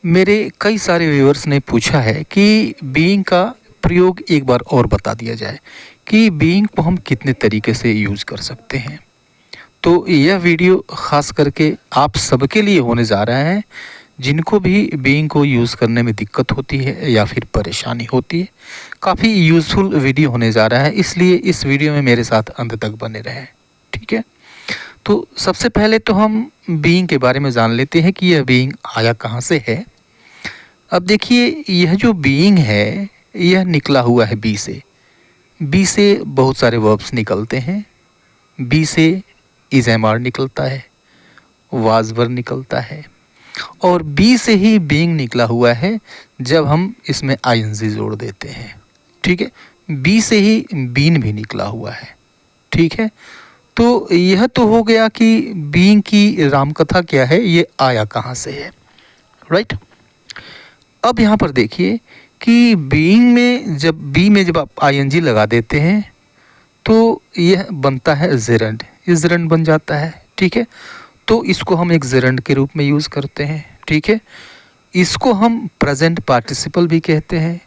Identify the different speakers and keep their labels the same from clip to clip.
Speaker 1: मेरे कई सारे व्यूअर्स ने पूछा है कि बीइंग का प्रयोग एक बार और बता दिया जाए कि बीइंग को हम कितने तरीके से यूज़ कर सकते हैं। तो यह वीडियो ख़ास करके आप सबके लिए होने जा रहा है जिनको भी बीइंग को यूज़ करने में दिक्कत होती है या फिर परेशानी होती है। काफ़ी यूज़फुल वीडियो होने जा रहा है, इसलिए इस वीडियो में मेरे साथ अंत तक बने रहें। ठीक है, तो सबसे पहले तो हम बीइंग के बारे में जान लेते हैं कि यह बीइंग आया कहाँ से है। अब देखिए, यह जो बीइंग है यह निकला हुआ है बी से। बी से बहुत सारे वर्ब्स निकलते हैं। बी से इज एम आर निकलता है, वाज वर निकलता है, और बी से ही बीइंग निकला हुआ है जब हम इसमें आईएनजी जोड़ देते हैं। ठीक है, बी से ही बीन भी निकला हुआ है। ठीक है, तो यह तो हो गया कि बीइंग की रामकथा क्या है, ये आया कहाँ से है। राइट, अब यहाँ पर देखिए कि बीइंग में जब बी में जब आप आईएनजी लगा देते हैं तो यह बनता है जेरंड, ये जेरंड बन जाता है। ठीक है, तो इसको हम एक जेरंड के रूप में यूज़ करते हैं। ठीक है, इसको हम प्रेजेंट पार्टिसिपल भी कहते हैं,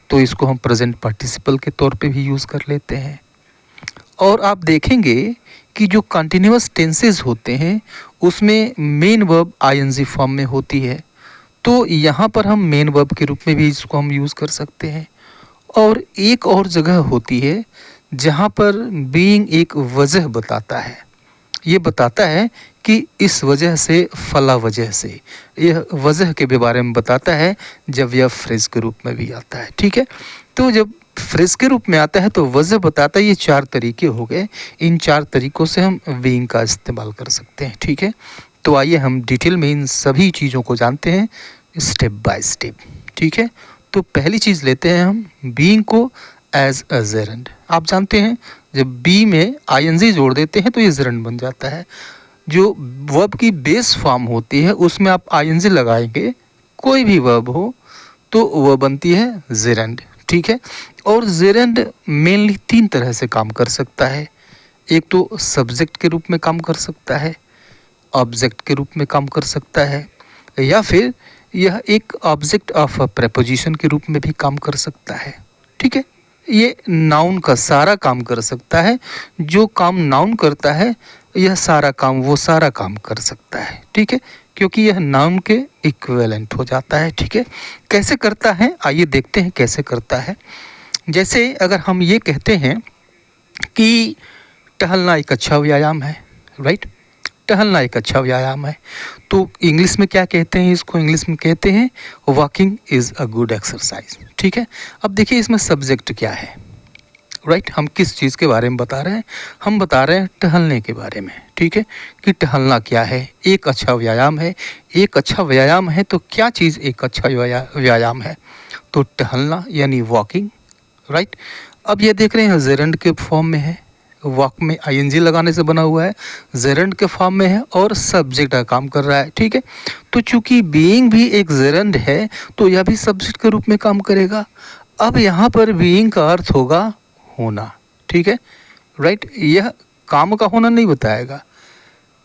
Speaker 1: तो इसको हम प्रेजेंट पार्टिसिपल के तौर पे भी यूज़ कर लेते हैं। और आप देखेंगे कि जो कंटिन्यूअस टेंसेस होते हैं उसमें मेन वर्ब आईएनजी फॉर्म में होती है, तो यहाँ पर हम मेन वर्ब के रूप में भी इसको हम यूज़ कर सकते हैं। और एक और जगह होती है जहाँ पर बीइंग एक वजह बताता है, ये बताता है कि इस वजह से फला वजह से, यह वजह के बारे में बताता है जब यह फ्रेज के रूप में भी आता है। ठीक है, तो जब फ्रेज के रूप में आता है तो वजह बताता है। ये चार तरीके हो गए, इन चार तरीक़ों से हम बीइंग का इस्तेमाल कर सकते हैं। ठीक है, तो आइए हम डिटेल में इन सभी चीज़ों को जानते हैं स्टेप बाय स्टेप। ठीक है, तो पहली चीज़ लेते हैं हम बीइंग को एज अ जेरंड। आप जानते हैं जब बी में आईएनजी जोड़ देते हैं तो ये जेरंड बन जाता है। जो वर्ब की बेस फॉर्म होती है उसमें आप आईएनजी लगाएंगे, कोई भी वर्ब हो तो वह बनती है जेरंड। ठीक है, और जेरंड मेनली तीन तरह से काम कर सकता है। एक तो सब्जेक्ट के रूप में काम कर सकता है, ऑब्जेक्ट के रूप में काम कर सकता है, या फिर यह एक ऑब्जेक्ट ऑफ प्रेपोजिशन के रूप में भी काम कर सकता है। ठीक है, ये नाउन का सारा काम कर सकता है। जो काम नाउन करता है यह सारा काम वो सारा काम कर सकता है। ठीक है, क्योंकि यह नाउन के इक्विवेलेंट हो जाता है। ठीक है, कैसे करता है आइए देखते हैं कैसे करता है। जैसे अगर हम ये कहते हैं कि टहलना एक अच्छा व्यायाम है, राइट, टहलना एक अच्छा व्यायाम है, तो इंग्लिश में क्या कहते हैं इसको, इंग्लिश में कहते हैं walking is a good exercise. ठीक है, अब देखिए इसमें सब्जेक्ट क्या है, राइट, हम किस चीज़ के बारे में बता रहे हैं, हम बता रहे हैं टहलने के बारे में। ठीक है, कि टहलना क्या है, एक अच्छा व्यायाम है। एक अच्छा व्यायाम है तो क्या चीज़ एक अच्छा व्यायाम है, तो टहलना यानी वॉकिंग। राइट, अब ये देख रहे हैं जेरंड के फॉर्म में है, वॉक में आईएनजी लगाने से बना हुआ है, जेरंड के फॉर्म में है और सब्जेक्ट का काम कर रहा है। ठीक है, तो चूंकि बीइंग भी एक जेरंड है तो यह भी सब्जेक्ट के रूप में काम करेगा। अब यहाँ पर बीइंग का अर्थ होगा होना। ठीक है, राइट, यह काम का होना नहीं बताएगा,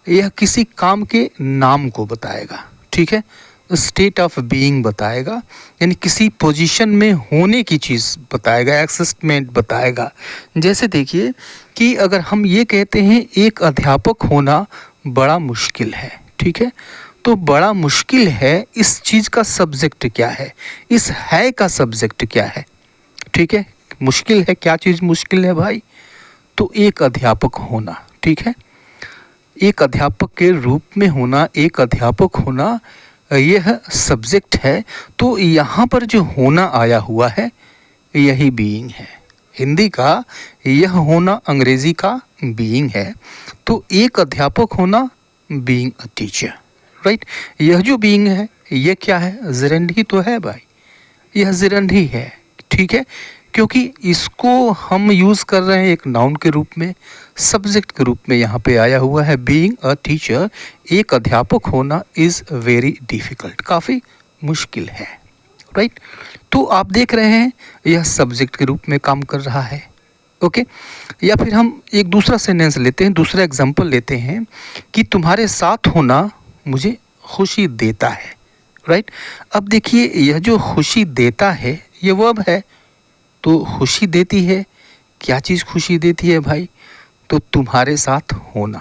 Speaker 1: यह किसी काम के नाम को बताएगा। ठीक है, स्टेट ऑफ बीइंग बताएगा, यानी किसी पोजीशन में होने की चीज़ बताएगा, एक्सिस्टमेंट बताएगा। जैसे देखिए कि अगर हम ये कहते हैं एक अध्यापक होना बड़ा मुश्किल है। ठीक है, तो बड़ा मुश्किल है, इस चीज़ का सब्जेक्ट क्या है, इस है का सब्जेक्ट क्या है। ठीक है, मुश्किल है, क्या चीज़ मुश्किल है भाई, तो एक अध्यापक होना। ठीक है, एक अध्यापक के रूप में होना, एक अध्यापक होना, यह सब्जेक्ट है। तो यहाँ पर जो होना आया हुआ है यही बीइंग है। हिंदी का यह होना अंग्रेजी का बीइंग है। तो एक अध्यापक होना बीइंग अ टीचर, राइट, यह जो बीइंग है ये क्या है, जेरंड ही तो है भाई, यह जेरंड ही है। ठीक है, क्योंकि इसको हम यूज़ कर रहे हैं एक नाउन के रूप में, सब्जेक्ट के रूप में यहाँ पे आया हुआ है बीइंग अ टीचर। एक अध्यापक होना इज़ वेरी डिफ़िकल्ट, काफ़ी मुश्किल है। राइट, तो आप देख रहे हैं यह सब्जेक्ट के रूप में काम कर रहा है। ओके, या फिर हम एक दूसरा सेंटेंस लेते हैं, दूसरा एग्जांपल लेते हैं कि तुम्हारे साथ होना मुझे खुशी देता है। राइट। अब देखिए यह जो खुशी देता है ये वर्ब है, तो खुशी देती है, क्या चीज़ खुशी देती है भाई? तो तुम्हारे साथ होना,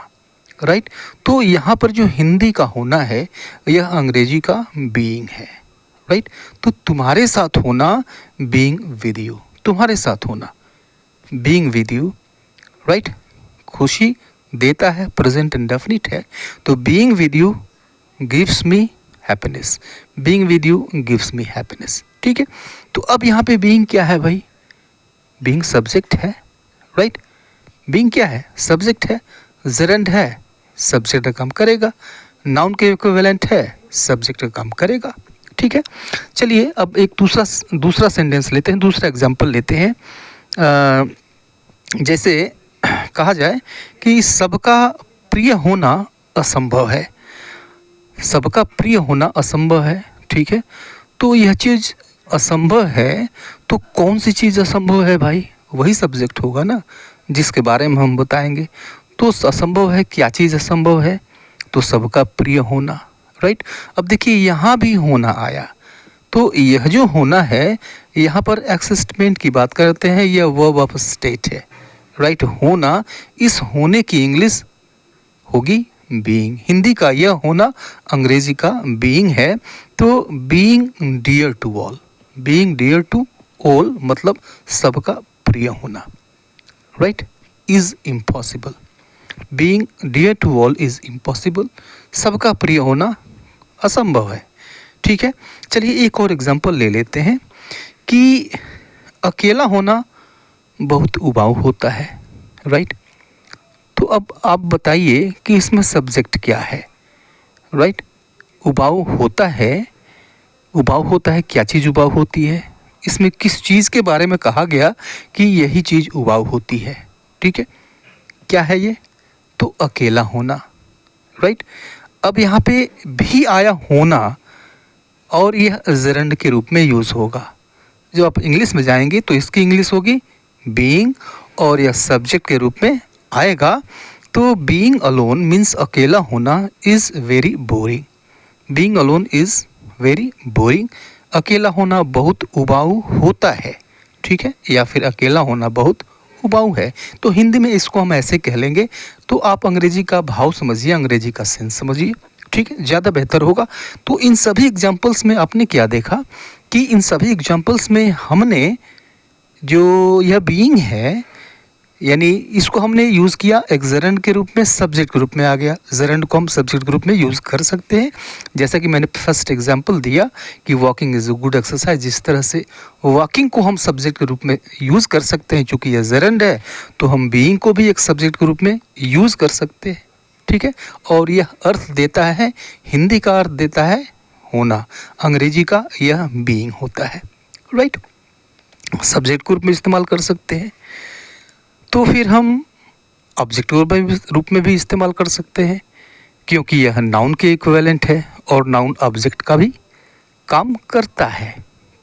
Speaker 1: राइट। तो यहाँ पर जो हिंदी का होना है यह अंग्रेजी का बीइंग है, राइट। तो तुम्हारे साथ होना बीइंग विद यू, तुम्हारे साथ होना बीइंग विद यू, राइट। खुशी देता है, प्रेजेंट इंडेफिनिट है, तो being with you gives me happiness, being with you gives me happiness, ठीक है। तो अब यहाँ पे बीइंग क्या है भाई? बीइंग सब्जेक्ट है, राइट। बीइंग क्या है? सब्जेक्ट है, जेरंड है, सब्जेक्ट का काम करेगा, नाउन के इक्विवेलेंट है, सब्जेक्ट का काम करेगा, ठीक है। चलिए अब एक दूसरा सेंटेंस लेते हैं, दूसरा एग्जांपल लेते हैं। जैसे कहा जाए कि सबका प्रिय होना असंभव है, सबका प्रिय होना असंभव है, ठीक है। तो यह चीज़ असंभव है, तो कौन सी चीज़ असंभव है भाई? वही सब्जेक्ट होगा ना जिसके बारे में हम बताएंगे। तो असंभव है, क्या चीज़ असंभव है? तो सबका प्रिय होना, राइट। अब देखिए यहाँ भी होना आया, तो यह जो होना है यहाँ पर एक्सिस्टमेंट की बात करते हैं, यह वर्ब ऑफ स्टेट है, राइट। होना, इस होने की इंग्लिश होगी बीइंग, हिंदी का यह होना अंग्रेजी का बीइंग है। तो being dear to all, being dear to all मतलब सबका प्रिय होना, right, is impossible, being dear to all is impossible, सबका प्रिय होना असंभव है, ठीक है। चलिए एक और एग्जांपल ले लेते हैं कि अकेला होना बहुत उबाऊ होता है, राइट। तो अब आप बताइए कि इसमें सब्जेक्ट क्या है, राइट। उबाऊ होता है, उबाऊ होता है, क्या चीज़ उबाऊ होती है? इसमें किस चीज़ के बारे में कहा गया कि यही चीज़ उबाऊ होती है, ठीक है। क्या है ये? तो अकेला होना, राइट। अब यहाँ पे भी आया होना और यह जेरंड के रूप में यूज़ होगा। जो आप इंग्लिश में जाएंगे तो इसकी इंग्लिश होगी बीइंग और यह सब्जेक्ट के रूप में आएगा। तो बीइंग अलोन मीन्स अकेला होना is very boring, being alone is very boring, अकेला होना बहुत उबाऊ होता है, ठीक है, या फिर अकेला होना बहुत उबाऊ है। तो हिंदी में इसको हम ऐसे कह लेंगे। तो आप अंग्रेजी का भाव समझिए, अंग्रेजी का सेंस समझिए, ठीक है, ज़्यादा बेहतर होगा। तो इन सभी एग्जाम्पल्स में आपने क्या देखा कि इन सभी एग्जाम्पल्स में हमने जो यह बीइंग है यानी इसको हमने यूज़ किया एक जेरंड के रूप में, सब्जेक्ट के रूप में आ गया। जेरंड को हम सब्जेक्ट के रूप में यूज़ कर सकते हैं, जैसा कि मैंने फर्स्ट एग्जांपल दिया कि walking is a good exercise. जिस तरह से वॉकिंग को हम सब्जेक्ट के रूप में यूज़ कर सकते हैं, चूँकि यह जेरंड है तो हम बीइंग को भी एक सब्जेक्ट के रूप में यूज़ कर सकते हैं, ठीक है। और यह अर्थ देता है, हिंदी का अर्थ देता है होना, अंग्रेजी का यह बीइंग होता है, राइट। सब्जेक्ट के रूप में इस्तेमाल कर सकते हैं। तो फिर हम ऑब्जेक्ट रूप में भी इस्तेमाल कर सकते हैं, क्योंकि यह नाउन के इक्विवेलेंट है और नाउन ऑब्जेक्ट का भी काम करता है,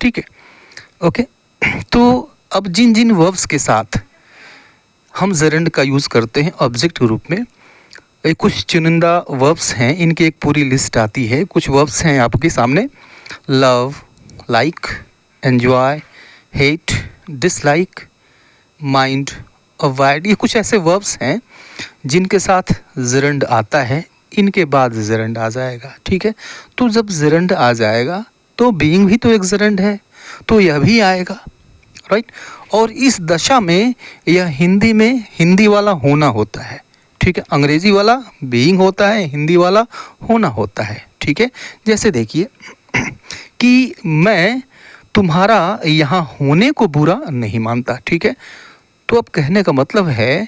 Speaker 1: ठीक है, ओके। तो अब जिन जिन वर्ब्स के साथ हम जेरंड का यूज़ करते हैं ऑब्जेक्ट के रूप में, कुछ चुनिंदा वर्ब्स हैं, इनकी एक पूरी लिस्ट आती है। कुछ वर्ब्स हैं आपके सामने, love, like, enjoy, hate, dislike, mind, avoid, ये कुछ ऐसे वर्ब्स हैं जिनके साथ जेरंड आता है, इनके बाद जेरंड आ जाएगा, ठीक है। तो जब जेरंड आ जाएगा तो बीइंग भी तो एक जेरंड है, तो यह भी आएगा, राइट। और इस दशा में यह हिंदी में हिंदी वाला होना होता है, ठीक है। अंग्रेजी वाला बीइंग होता है, हिंदी वाला होना होता है, ठीक है। जैसे देखिए कि मैं तुम्हारा यहाँ होने को बुरा नहीं मानता, ठीक है। तो अब कहने का मतलब है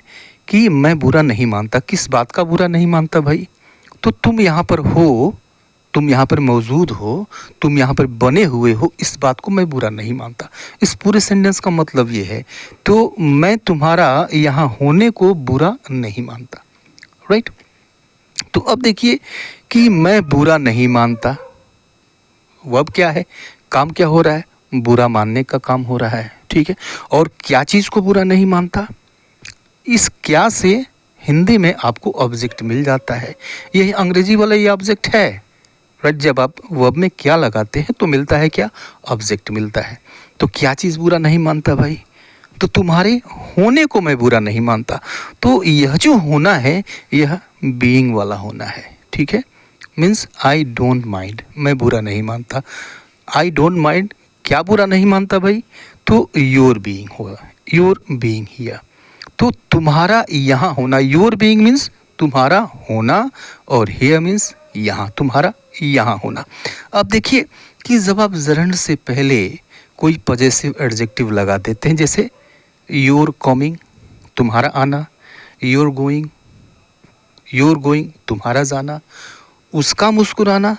Speaker 1: कि मैं बुरा नहीं मानता। किस बात का बुरा नहीं मानता भाई? तो तुम यहाँ पर हो, तुम यहाँ पर मौजूद हो, तुम यहाँ पर बने हुए हो, इस बात को मैं बुरा नहीं मानता। इस पूरे सेंटेंस का मतलब ये है, तो मैं तुम्हारा यहाँ होने को बुरा नहीं मानता, राइट। तो अब देखिए कि मैं बुरा नहीं मानता, वर्ब क्या है, काम क्या हो रहा है, बुरा मानने का काम हो रहा है, ठीक है। और क्या चीज़ को बुरा नहीं मानता, इस क्या से हिंदी में आपको ऑब्जेक्ट मिल जाता है। यही अंग्रेजी वाला ये ऑब्जेक्ट है, राइट। जब आप वर्ब में क्या लगाते हैं तो मिलता है क्या, ऑब्जेक्ट मिलता है। तो क्या चीज़ बुरा नहीं मानता भाई, तो तुम्हारे होने को मैं बुरा नहीं मानता। तो यह जो होना है यह बीइंग वाला होना है, ठीक है। मीन्स आई डोंट माइंड, मैं बुरा नहीं मानता। आई डोंट माइंड क्या बुरा नहीं मानता भाई, तो योर बीइंग होगा, योर बीइंग हियर। तो तुम्हारा यहाँ होना, योर बीइंग मीन्स तुम्हारा होना, और हियर मीन्स यहाँ, तुम्हारा यहाँ होना। अब देखिए कि जब आप जरंड से पहले कोई पॉजेसिव एडजेक्टिव लगा देते हैं, जैसे योर कमिंग तुम्हारा आना, योर गोइंग तुम्हारा जाना, उसका मुस्कुराना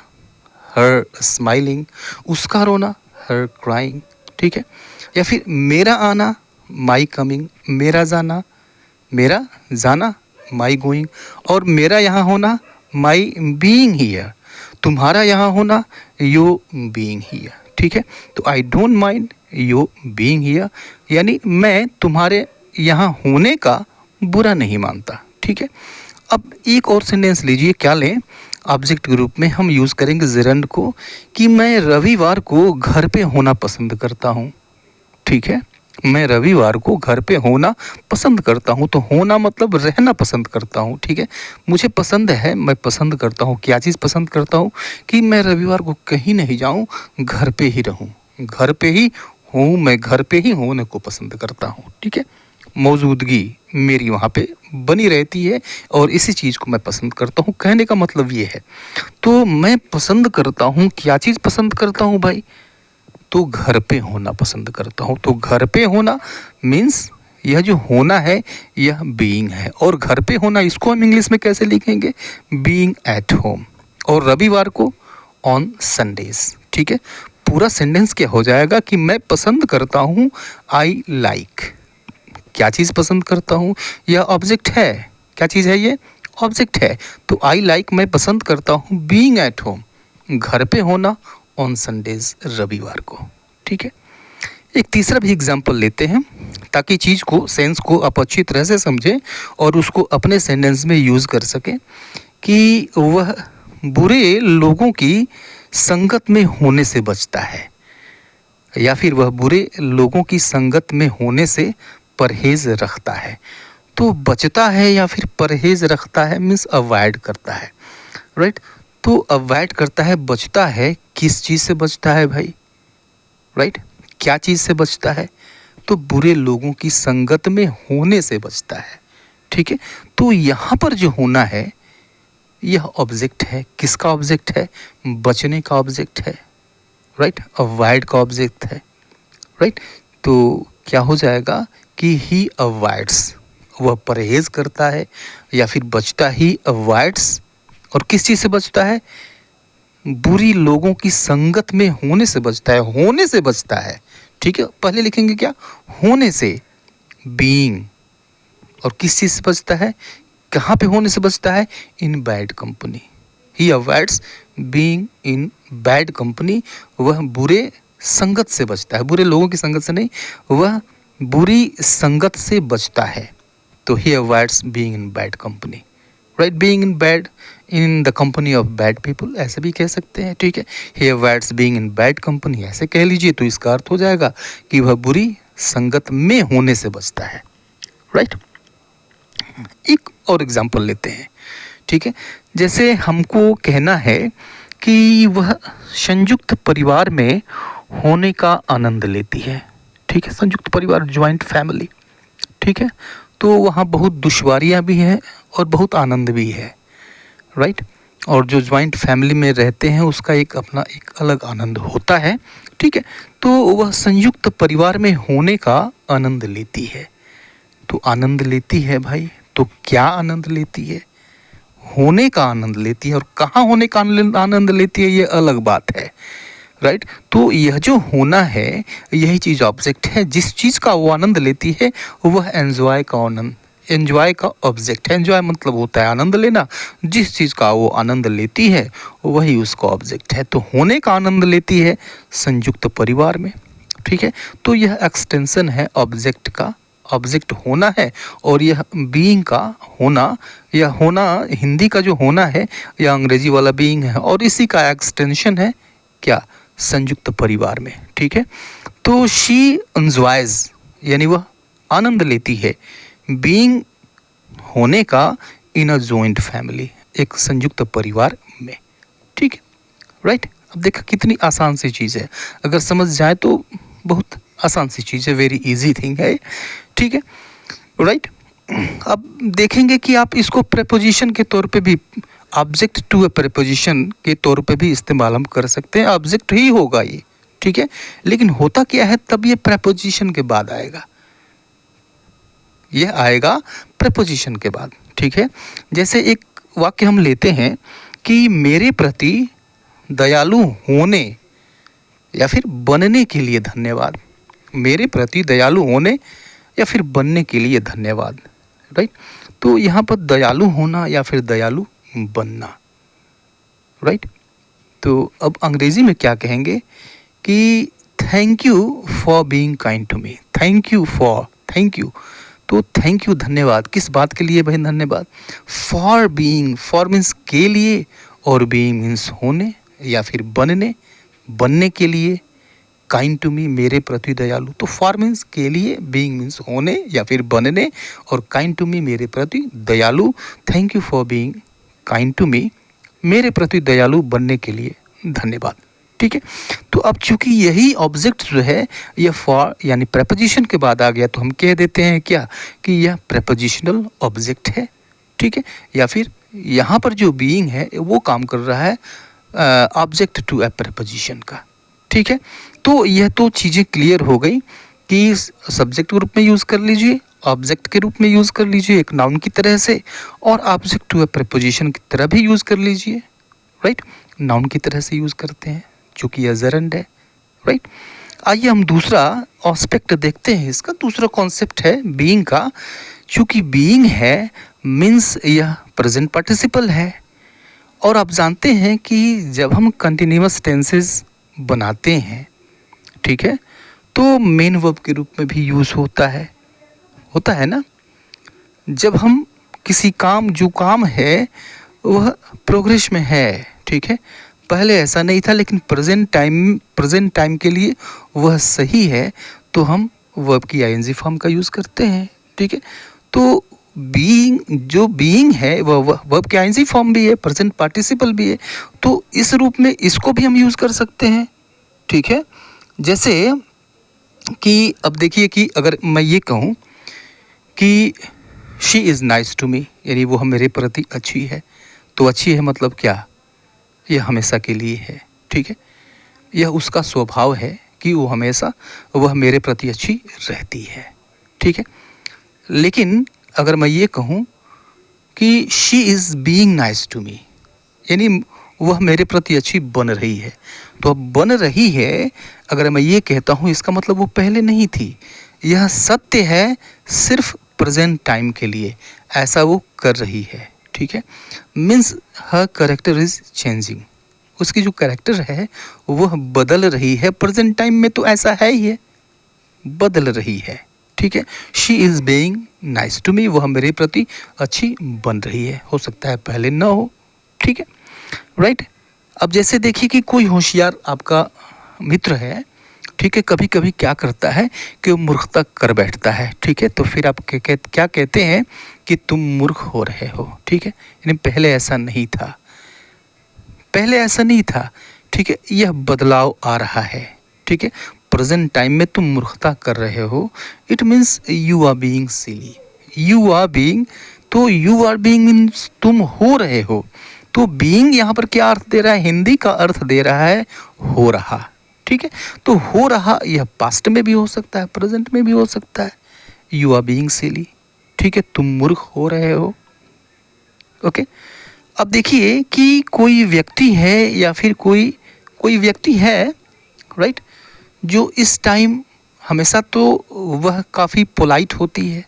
Speaker 1: हर स्माइलिंग, उसका रोना हर क्राइंग, ठीक है। या फिर मेरा आना माई कमिंग, मेरा जाना माई गोइंग, और मेरा यहाँ होना माई बीइंग हियर, तुम्हारा यहाँ होना योर बीइंग हियर, ठीक है। तो I don't mind your being here, यानी मैं तुम्हारे यहाँ होने का बुरा नहीं मानता, ठीक है। अब एक और सेंटेंस लीजिए, क्या लें, ऑब्जेक्ट ग्रुप में हम यूज़ करेंगे जेरंड को, कि मैं रविवार को घर पे होना पसंद करता हूँ, ठीक है। मैं रविवार को घर पे होना पसंद करता हूँ, तो होना मतलब रहना पसंद करता हूँ, ठीक है। मुझे पसंद है, मैं पसंद करता हूँ, क्या चीज़ पसंद करता हूँ, कि मैं रविवार को कहीं नहीं जाऊँ, घर पे ही रहूँ, घर पे ही हूँ, मैं घर पे ही होने को पसंद करता हूँ, ठीक है। मौजूदगी मेरी वहाँ पे बनी रहती है और इसी चीज़ को मैं पसंद करता हूँ, कहने का मतलब ये है। तो मैं पसंद करता हूँ, क्या चीज़ पसंद करता हूँ भाई, तो घर पे होना पसंद करता हूँ। तो घर पे होना मीन्स यह जो होना है यह बीइंग है, और घर पे होना इसको हम इंग्लिश में कैसे लिखेंगे, बीइंग एट होम, और रविवार को ऑन संडेज, ठीक है। पूरा सेंटेंस क्या हो जाएगा कि मैं पसंद करता हूँ, आई लाइक, क्या चीज़ पसंद करता हूँ, यह ऑब्जेक्ट है, क्या चीज़ है, ये ऑब्जेक्ट है। तो आई लाइक मैं पसंद करता हूँ, बीइंग एट होम, घर पे होना, ऑन संडेज रविवार को, ठीक है। एक तीसरा भी एग्जाम्पल लेते हैं ताकि चीज़ को, सेंस को आप अच्छी तरह से समझें और उसको अपने सेंटेंस में यूज़ कर सकें, कि वह बुरे लोगों की संगत में होने से बचता है, या फिर वह बुरे लोगों की संगत में होने से परहेज रखता है। तो बचता है या फिर परहेज रखता है मीन्स अवॉइड करता है, राइट। तो अवॉइड करता है, बचता है, किस चीज़ से बचता है भाई, राइट, क्या चीज़ से बचता है, तो बुरे लोगों की संगत में होने से बचता है, ठीक है। तो यहाँ पर जो होना है यह ऑब्जेक्ट है, किसका ऑब्जेक्ट है, बचने का ऑब्जेक्ट है, राइट, अवॉइड का ऑब्जेक्ट है, राइट। तो क्या हो जाएगा कि ही अवॉइड्स, वह परहेज करता है, या फिर बचता ही अवॉइड्स, और किस चीज़ से बचता है, बुरी लोगों की संगत में होने से बचता है, होने से बचता है, ठीक है। पहले लिखेंगे क्या, होने से, बीइंग, और किस चीज़ से बचता है, कहाँ पे होने से बचता है, इन bad company, he avoids being in bad company, वह बुरे संगत से बचता है, बुरे लोगों की संगत से नहीं, वह बुरी संगत से बचता है। तो he avoids being in bad company, right, being in bad, in the company of bad people, ऐसे भी कह सकते हैं, ठीक है। He avoids being in bad company ऐसे कह लीजिए, तो इसका अर्थ हो जाएगा कि वह बुरी संगत में होने से बचता है, राइट। एक और एग्जाम्पल लेते हैं, ठीक है। जैसे हमको कहना है कि वह संयुक्त परिवार में होने का आनंद लेती है, ठीक है। संयुक्त परिवार, ज्वाइंट फैमिली, ठीक है। तो वहाँ बहुत दुश्वारियाँ भी हैं और बहुत आनंद भी है, राइट। और जो ज्वाइंट फैमिली में रहते हैं उसका एक अपना एक अलग आनंद होता है, ठीक है। तो वह संयुक्त परिवार में होने का आनंद लेती है। तो आनंद लेती है भाई, तो क्या आनंद लेती है, होने का आनंद लेती है, और कहाँ होने का आनंद लेती है ये अलग बात है, राइट। तो यह जो होना है यही चीज़ ऑब्जेक्ट है, जिस चीज़ का वो आनंद लेती है वह एंजॉय का आनंद, एंजॉय का ऑब्जेक्ट है। एंजॉय मतलब होता है आनंद लेना, जिस चीज़ का वो आनंद लेती है वही उसका ऑब्जेक्ट है। तो होने का आनंद लेती है संयुक्त परिवार में, ठीक है। तो यह एक्सटेंशन है ऑब्जेक्ट का ऑब्जेक्ट होना है, और यह बीइंग का होना, या होना हिंदी का जो होना है या अंग्रेजी वाला बीइंग है, और इसी का एक्सटेंशन है क्या, संयुक्त परिवार में। ठीक है, तो शी एंजॉयज यानी वह आनंद लेती है बीइंग होने का इन अ जॉइंट फैमिली, एक संयुक्त परिवार में। ठीक है, राइट। अब देखा कितनी आसान सी चीज़ है, अगर समझ जाए तो बहुत आसान सी चीज़ है, वेरी इजी थिंग है। ठीक है, राइट। अब देखेंगे कि आप इसको प्रेपोजिशन के तौर पे भी, ऑब्जेक्ट टू ए प्रेपोजिशन के तौर पे भी इस्तेमाल हम कर सकते हैं। ऑब्जेक्ट ही होगा ये, ठीक है, लेकिन होता क्या है, तब ये प्रेपोजिशन के बाद आएगा, यह आएगा प्रेपोजिशन के बाद। ठीक है, जैसे एक वाक्य हम लेते हैं कि मेरे प्रति दयालु होने या फिर बनने के लिए धन्यवाद। मेरे प्रति दयालु होने या फिर बनने के लिए धन्यवाद, राइट। तो यहाँ पर दयालु होना या फिर दयालु बनना, राइट। तो अब अंग्रेजी में क्या कहेंगे कि thank you for being kind to me. Thank you for, thank you, तो थैंक यू धन्यवाद, किस बात के लिए भाई धन्यवाद, फॉर बीइंग, फॉर मीन्स के लिए, और बीइंग मीन्स होने या फिर बनने, बनने के लिए, काइंड टू मी मेरे प्रति दयालु, तो फॉर मीन्स के लिए, बीइंग मीन्स होने या फिर बनने, और काइंड टू मी मेरे प्रति दयालु। Thank you for being kind to me, मेरे प्रति दयालु बनने के लिए धन्यवाद। ठीक है, तो अब चूंकि यही ऑब्जेक्ट जो है यह फॉर यानी प्रेपोजिशन के बाद आ गया, तो हम कह देते हैं क्या कि यह प्रेपोजिशनल ऑब्जेक्ट है। ठीक है, या फिर यहाँ पर जो बीइंग है वो काम कर रहा है ऑब्जेक्ट टू ए प्रेपोजिशन का। ठीक है, तो यह तो चीज़ें क्लियर हो गई कि सब्जेक्ट के रूप में यूज़ कर लीजिए, ऑब्जेक्ट के रूप में यूज़ कर लीजिए एक नाउन की तरह से, और ऑब्जेक्ट टू ए प्रेपोजिशन की तरह भी यूज़ कर लीजिए, राइट। नाउन की तरह से यूज़ करते हैं चूँकि यह जरंड है, राइट। आइए हम दूसरा एस्पेक्ट देखते हैं, इसका दूसरा कॉन्सेप्ट है बीइंग का। चूँकि बीइंग है मीन्स यह प्रेजेंट पार्टिसिपल है, और आप जानते हैं कि जब हम कंटिन्यूअस टेंसेस बनाते हैं, ठीक है, तो मेन वर्ब के रूप में भी यूज़ होता है ना। जब हम किसी काम, जो काम है वह प्रोग्रेस में है, ठीक है, पहले ऐसा नहीं था लेकिन प्रेजेंट टाइम के लिए वह सही है, तो हम वर्ब की आईएनजी फॉर्म का यूज़ करते हैं। ठीक है, तो बीइंग, जो बीइंग है वह वर्ब की आईएनजी फॉर्म भी है, प्रेजेंट पार्टिसिपल भी है, तो इस रूप में इसको भी हम यूज़ कर सकते हैं। ठीक है, जैसे कि अब देखिए कि अगर मैं ये कहूँ कि she is nice to me, यानी वो मेरे प्रति अच्छी है, तो अच्छी है मतलब क्या, यह हमेशा के लिए है। ठीक है, यह उसका स्वभाव है कि वो हमेशा वह मेरे प्रति अच्छी रहती है। ठीक है, लेकिन अगर मैं ये कहूँ कि she is being nice to me, यानी वह मेरे प्रति अच्छी बन रही है, तो अब बन रही है अगर मैं ये कहता हूँ, इसका मतलब वो पहले नहीं थी। यह सत्य है सिर्फ प्रेजेंट टाइम के लिए, ऐसा वो कर रही है। ठीक है, means her character is changing, उसकी जो कैरेक्टर है वह बदल रही है, प्रेजेंट टाइम में तो ऐसा है ही है, बदल रही है। ठीक है, she is being nice to me, वह मेरे प्रति अच्छी बन रही है, हो सकता है पहले ना हो। ठीक है, राइट। अब जैसे देखिए कि कोई होशियार आपका मित्र है, ठीक है, कभी कभी क्या करता है कि वो मूर्खता कर बैठता है। ठीक है, तो फिर आप क्या कहते हैं कि तुम मूर्ख हो रहे हो। ठीक है, यानी पहले ऐसा नहीं था, पहले ऐसा नहीं था। ठीक है, यह बदलाव आ रहा है। ठीक है, प्रेजेंट टाइम में तुम मूर्खता कर रहे हो, it means you are being silly, you are being, तो यू आर बीइंग मीन्स तुम हो रहे हो, तो बीइंग यहाँ पर क्या अर्थ दे रहा है, हिंदी का अर्थ दे रहा है हो रहा। ठीक है, तो हो रहा यह पास्ट में भी हो सकता है, प्रेजेंट में भी हो सकता है, यू आर बीइंग सिली। ठीक है, तुम मूर्ख हो रहे हो। ओके, अब देखिए कि कोई व्यक्ति है या फिर कोई व्यक्ति है, राइट, जो इस टाइम हमेशा तो वह काफ़ी पोलाइट होती है,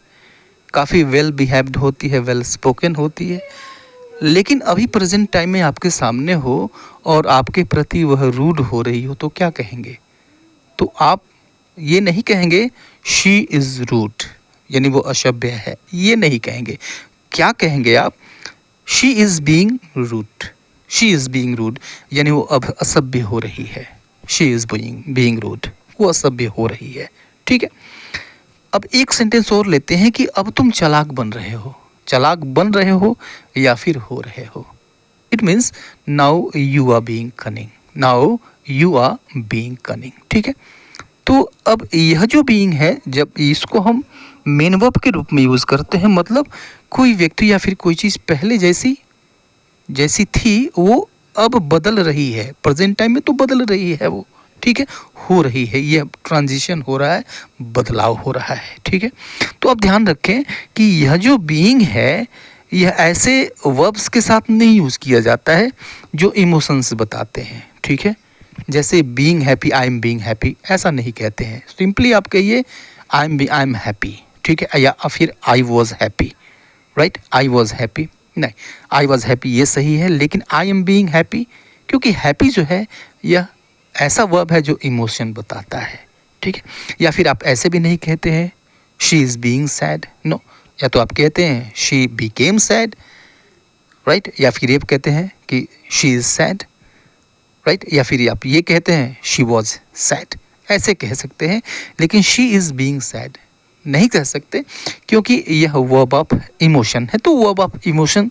Speaker 1: काफ़ी वेल बिहेव्ड होती है, वेल स्पोकन होती है, लेकिन अभी प्रेजेंट टाइम में आपके सामने हो और आपके प्रति वह रूड हो रही हो, तो क्या कहेंगे, तो आप ये नहीं कहेंगे शी इज़ रूड, यानी वो असभ्य है, ये नहीं कहेंगे। क्या कहेंगे आप? She is being rude, she is being rude, यानी वो अब असभ्य हो रही है। शी इज़ बीइंग रूड, वो असभ्य हो रही है। ठीक है, अब एक सेंटेंस और लेते हैं कि अब तुम चालाक बन रहे हो। चालाक बन रहे हो या फिर हो रहे हो। It means now you are being cunning, now you are being cunning. ठीक है, तो अब यह जो बीइंग है, जब इसको हम मेन वर्ब के रूप में यूज़ करते हैं, मतलब कोई व्यक्ति या फिर कोई चीज़ पहले जैसी थी वो अब बदल रही है, प्रेजेंट टाइम में तो बदल रही है वो। ठीक है, हो रही है, ये ट्रांजिशन हो रहा है, बदलाव हो रहा है। ठीक है, तो अब ध्यान रखें कि यह जो बीइंग है, यह ऐसे वर्ब्स के साथ नहीं यूज़ किया जाता है जो इमोशंस बताते हैं। ठीक है, जैसे being happy, I am being happy, ऐसा नहीं कहते हैं। सिंपली आप कहिए आई एम हैप्पी। ठीक है, या फिर I was happy, right, I was happy. नहीं, आई वॉज हैप्पी ये सही है, लेकिन आई एम बीइंग हैप्पी, क्योंकि हैप्पी जो है यह ऐसा वर्ब है जो इमोशन बताता है। ठीक है, या फिर आप ऐसे भी नहीं कहते हैं she is being sad, no, या तो आप कहते हैं शी बिकेम सैड, राइट, या फिर ये कहते हैं कि शी इज़ सैड, राइट, या फिर आप ये कहते हैं शी वॉज सैड, ऐसे कह सकते हैं। लेकिन शी इज़ बीइंग सैड नहीं कह सकते, क्योंकि यह वर्ब ऑफ इमोशन है। तो वर्ब ऑफ इमोशन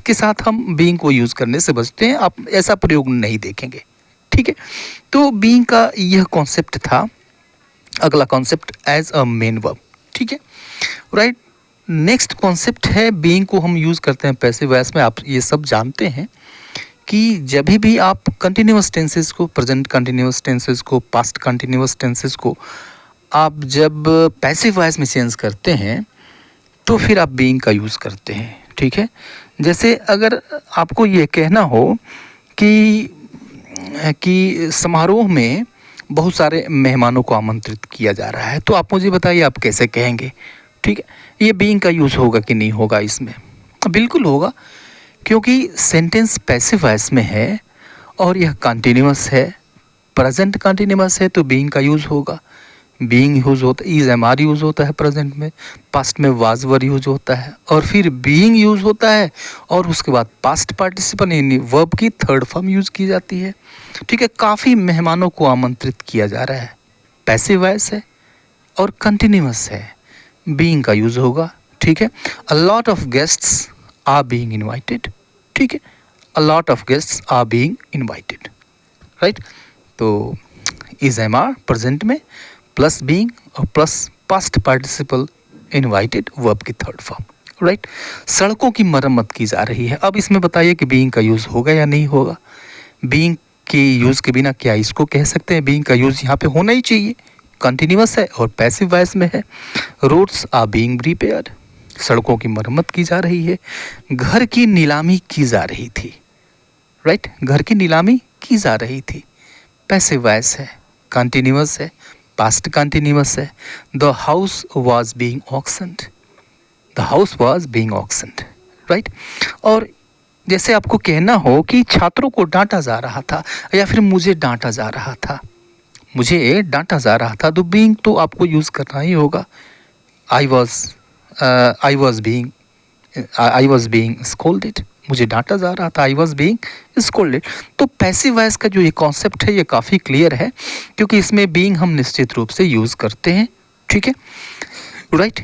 Speaker 1: के साथ हम बीइंग को यूज़ करने से बचते हैं, आप ऐसा प्रयोग नहीं देखेंगे। ठीक है, तो बीइंग का यह कॉन्सेप्ट था। अगला concept as a main verb. ठीक है, राइट। नेक्स्ट कॉन्सेप्ट है, बीइंग को हम यूज़ करते हैं पैसिव वॉइस में। आप ये सब जानते हैं कि जब भी आप कंटिन्यूअस टेंसेस को, प्रेजेंट कंटिन्यूअस टेंसेस को, पास्ट कंटिन्यूअस टेंसेस को आप जब पैसिव वॉइस में चेंज करते हैं तो फिर आप बीइंग का यूज़ करते हैं। ठीक है, जैसे अगर आपको ये कहना हो कि समारोह में बहुत सारे मेहमानों को आमंत्रित किया जा रहा है, तो आप मुझे बताइए आप कैसे कहेंगे। ठीक है, ये बीइंग का यूज़ होगा कि नहीं होगा इसमें? बिल्कुल होगा, क्योंकि सेंटेंस पैसिव वॉइस में है और यह कंटिन्यूअस है, प्रेजेंट कंटिन्यूअस है, तो बीइंग का यूज़ होगा। बीइंग यूज़ होता है, इज एम आर यूज़ होता है प्रेजेंट में, पास्ट में वाज वर यूज़ होता है, और फिर बीइंग यूज़ होता है, और उसके बाद पास्ट पार्टिसिपल यानी वर्ब की थर्ड फॉर्म यूज़ की जाती है। ठीक है, काफ़ी मेहमानों को आमंत्रित किया जा रहा है, पैसिव वॉइस है और कंटिन्यूअस है, बीइंग का यूज़ होगा। ठीक है, a lot of guests are being invited. ठीक है, a lot of guests are being invited, right. तो इज एम आर प्रेजेंट में प्लस बीइंग और plus past participle invited verb की थर्ड फॉर्म, राइट। सड़कों की मरम्मत की जा रही है। अब इसमें बताइए कि बीइंग का यूज़ होगा या नहीं होगा? बीइंग के यूज़ के बिना क्या इसको कह सकते हैं? बीइंग का यूज़ यहाँ पे होना ही चाहिए, कंटिन्यूअस है और पैसिव वॉइस में है। रोड्स आर बीइंग रिपेयर्ड, सड़कों की मरम्मत की जा रही है। घर की नीलामी की जा रही थी, राइट, घर की नीलामी की जा रही थी, पैसिव वॉइस है, कंटिन्यूअस है, पास्ट कंटिन्यूअस है। The house was being auctioned, the house was being auctioned, right. और जैसे आपको कहना हो कि छात्रों को डांटा जा रहा था, या फिर मुझे डांटा जा रहा था, मुझे डांटा जा रहा था, तो बीइंग तो आपको यूज़ करना ही होगा। आई वॉज बीइंग स्कोल्डेड, मुझे डांटा जा रहा था, आई वॉज बीइंग स्कोल्डेड। तो पैसिव वॉइस का जो ये कॉन्सेप्ट है ये काफ़ी क्लियर है, क्योंकि इसमें बीइंग हम निश्चित रूप से यूज़ करते हैं। ठीक है, राइट।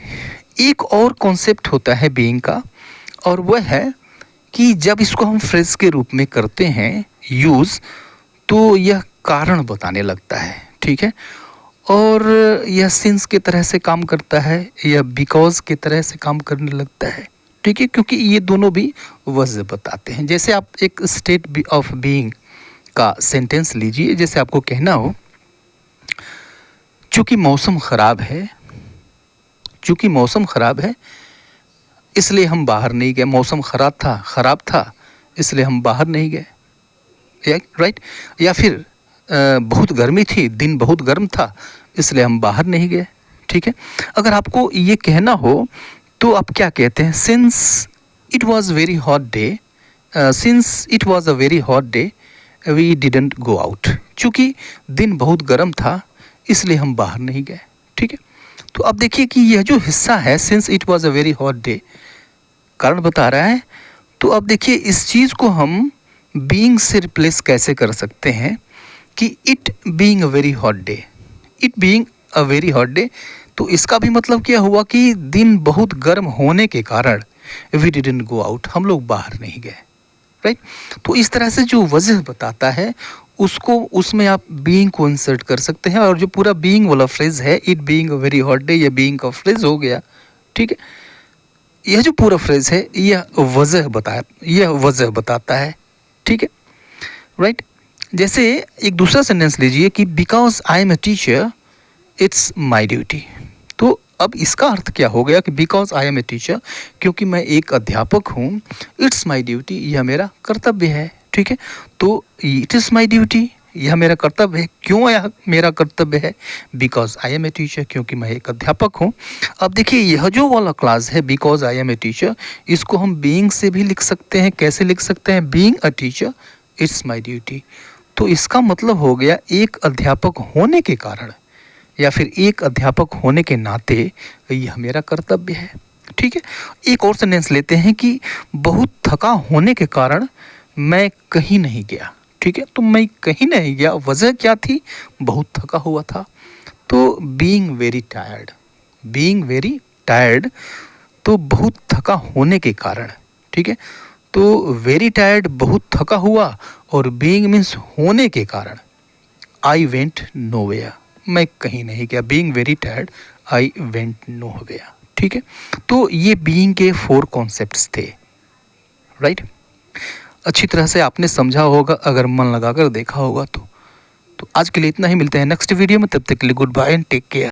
Speaker 1: एक और कॉन्सेप्ट होता है बीइंग का, और वह है कि जब इसको हम फ्रेज के रूप में करते हैं यूज़, तो यह कारण बताने लगता है। ठीक है, और यह सिंस की तरह से काम करता है, यह बिकॉज की तरह से काम करने लगता है। ठीक है, क्योंकि ये दोनों भी वजह बताते हैं। जैसे आप एक स्टेट ऑफ बीइंग का सेंटेंस लीजिए, जैसे आपको कहना हो चूँकि मौसम ख़राब है, चूँकि मौसम ख़राब है इसलिए हम बाहर नहीं गए। मौसम ख़राब था इसलिए हम बाहर नहीं गए, राइट। या फिर बहुत गर्मी थी, दिन बहुत गर्म था इसलिए हम बाहर नहीं गए। ठीक है, अगर आपको ये कहना हो तो आप क्या कहते हैं? Since it was very hot day, since it was a very hot day we didn't go out. चूँकि दिन बहुत गर्म था इसलिए हम बाहर नहीं गए। ठीक है, तो अब देखिए कि यह जो हिस्सा है, since it was a very hot day, कारण बता रहा है। तो अब देखिए इस चीज़ को हम बीइंग से रिप्लेस कैसे कर सकते हैं कि it being a very hot day, it being a very hot day. तो इसका भी मतलब क्या हुआ कि दिन बहुत गर्म होने के कारण वी डिडंट गो आउट, हम लोग बाहर नहीं गए, राइट। तो इस तरह से जो वजह बताता है उसको, उसमें आप बीइंग को इंसर्ट कर सकते हैं। और जो पूरा बीइंग वाला फ्रेज है, it being a very hot day, ये बीइंग का फ्रेज हो गया, ठीक है। यह जो पूरा फ्रेज है यह वजह बताता है, ठीक है, राइट। जैसे एक दूसरा सेंटेंस लीजिए कि because I am a teacher it's my duty. तो अब इसका अर्थ क्या हो गया कि because I am a teacher, क्योंकि मैं एक अध्यापक हूँ, इट्स माई ड्यूटी, यह मेरा कर्तव्य है, ठीक है। तो इट इज़ माई ड्यूटी, यह मेरा कर्तव्य है। क्यों यह मेरा कर्तव्य है? Because I am a teacher, क्योंकि मैं एक अध्यापक हूँ। अब देखिए यह जो वाला क्लास है because I am a teacher, इसको हम बीइंग से भी लिख सकते हैं। कैसे लिख सकते हैं? Being a teacher it's my duty. तो इसका मतलब हो गया एक अध्यापक होने के कारण या फिर एक अध्यापक होने के नाते यह मेरा कर्तव्य है, ठीक है। एक और सेंटेंस लेते हैं कि बहुत थका होने के कारण मैं कहीं नहीं गया, ठीक है। तो मैं कहीं नहीं गया, वजह क्या थी? बहुत थका हुआ था। तो being very tired, being very tired, तो बहुत थका होने के कारण, ठीक है। तो वेरी टायर्ड बहुत थका हुआ, और बीइंग मीन्स होने के कारण। आई वेंट नोवेयर, मैं कहीं नहीं गया। Being very tired, I went nowhere, ठीक है। तो ये बीइंग के 4 कॉन्सेप्ट्स थे, राइट। अच्छी तरह से आपने समझा होगा अगर मन लगाकर देखा होगा तो आज के लिए इतना ही। मिलते हैं नेक्स्ट वीडियो में, तब तक के लिए goodbye and take care.